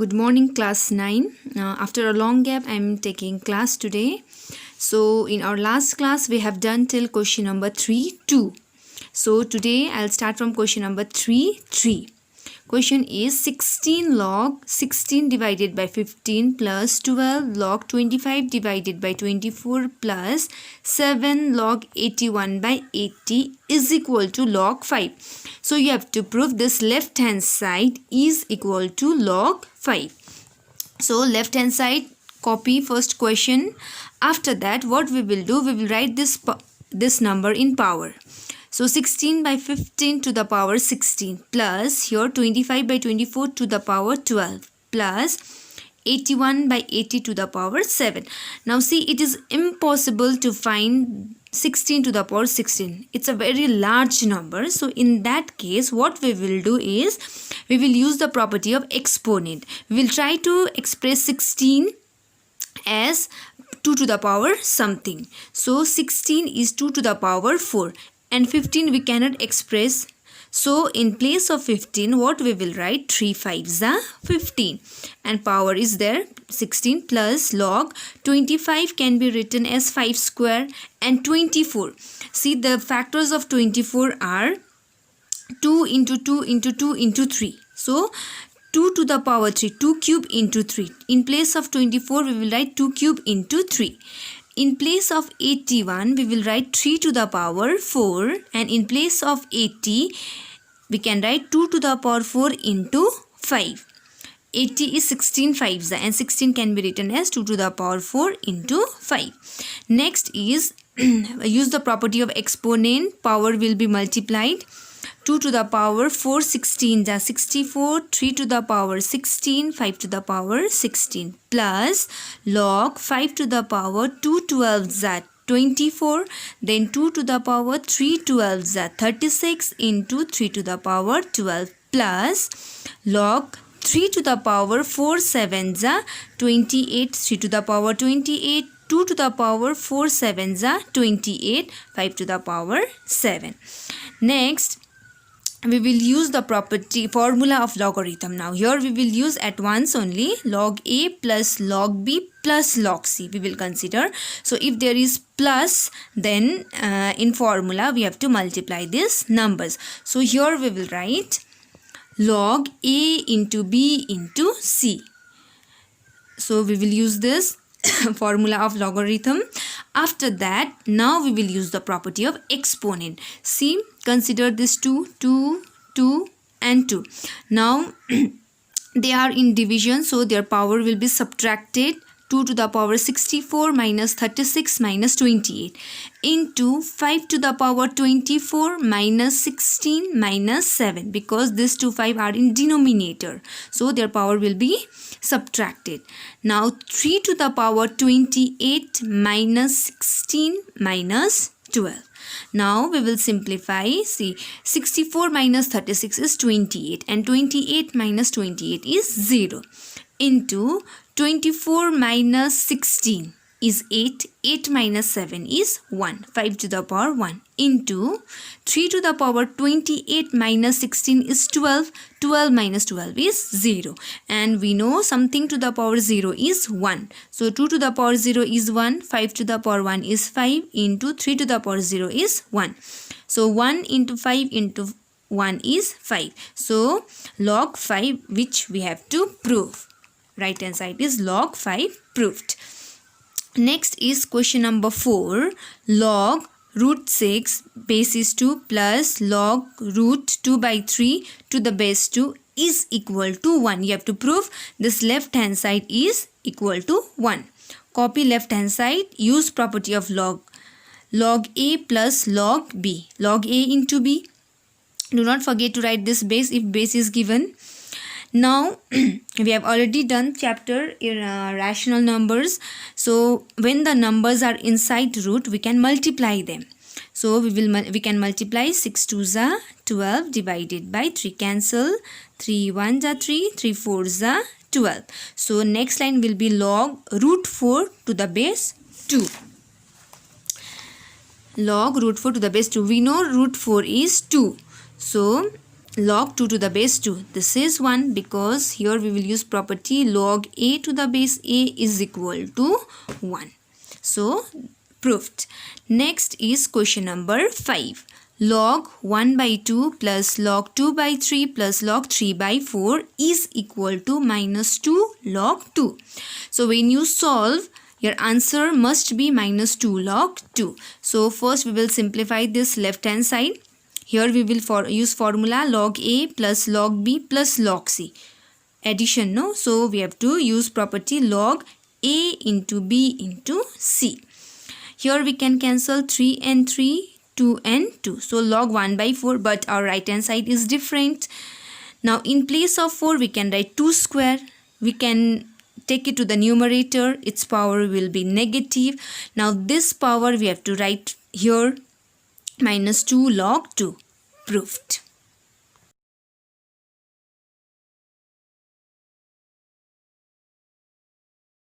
Good morning, class 9. After a long gap, I am taking class today. So, in our last class, we have done till question number 3, 2. So, today I'll start from question number 3, 3. Question is 16 log 16 divided by 15 plus 12 log 25 divided by 24 plus 7 log 81 by 80 is equal to log 5. So you have to prove this left hand side is equal to log 5. So left hand side, copy first question. After that, what we will do, we will write this number in power. So 16 by 15 to the power 16 plus here 25 by 24 to the power 12 plus 81 by 80 to the power 7. Now see, it is impossible to find 16 to the power 16. It's a very large number. So in that case, what we will do is, we will use the property of exponent. We will try to express 16 as 2 to the power something. So 16 is 2 to the power 4. And 15 we cannot express. So in place of 15, what we will write? 3 5s are 15. And power is there. 16 plus log 25 can be written as 5 square and 24. See, the factors of 24 are 2 into 2 into 2 into 3. So 2 to the power 3, 2 cube into 3. In place of 24, we will write 2 cube into 3. In place of 81, we will write 3 to the power 4, and in place of 80, we can write 2 to the power 4 into 5. 80 is 16 5s, and 16 can be written as 2 to the power 4 into 5. Next is use the property of exponent. Power will be multiplied. 2 to the power 4 16 are 64, 3 to the power 16, 5 to the power 16 plus log 5 to the power 2 12s are 24, then 2 to the power 3 12s are 36 into 3 to the power 12 plus log 3 to the power 4 7s are 28, 3 to the power 28, 2 to the power 4 7s are 28, 5 to the power 7. Next, we will use the formula of logarithm. Now here we will use at once only log a plus log b plus log c we will consider. So if there is plus, then in formula we have to multiply these numbers. So here we will write log a into b into c. So we will use this formula of logarithm. After that, now we will use the property of exponent. See, consider this 2, 2, 2 and 2. Now they are in division, so their power will be subtracted. 2 to the power 64 minus 36 minus 28 into 5 to the power 24 minus 16 minus 7, because these two 5 are in denominator, so their power will be subtracted. Now 3 to the power 28 minus 16 minus 12. Now we will simplify. See, 64 minus 36 is 28 and 28 minus 28 is 0 into 24 minus 16 is 8, 8 minus 7 is 1, 5 to the power 1 into 3 to the power 28 minus 16 is 12, 12 minus 12 is 0, and we know something to the power 0 is 1. So 2 to the power 0 is 1, 5 to the power 1 is 5 into 3 to the power 0 is 1. So 1 into 5 into 1 is 5. So log 5, which we have to prove. Right hand side is log 5 proved. Next is question number 4. Log root 6 base is 2 plus log root 2 by 3 to the base 2 is equal to 1. You have to prove this left hand side is equal to 1. Copy left hand side. Use property of log. Log a plus log b. Log a into b. Do not forget to write this base if base is given. Now we have already done chapter in rational numbers. So when the numbers are inside root, we can multiply them. So we can multiply 6 2s are 12 divided by 3 cancel, 3 1s are 3, 3 4s are 12. So next line will be log root 4 to the base 2. Log root 4 to the base 2. We know root 4 is 2. So log 2 to the base 2. This is 1 because here we will use property log a to the base a is equal to 1. So proved. Next is question number 5. Log 1 by 2 plus log 2 by 3 plus log 3 by 4 is equal to minus 2 log 2. So when you solve, your answer must be minus 2 log 2. So first we will simplify this left hand side. Here we will use formula log a plus log b plus log c. Addition, no? So we have to use property log a into b into c. Here we can cancel 3 and 3, 2 and 2. So log 1 by 4, but our right hand side is different. Now in place of 4 we can write 2 square. We can take it to the numerator. Its power will be negative. Now this power we have to write here minus 2 log 2. Proved.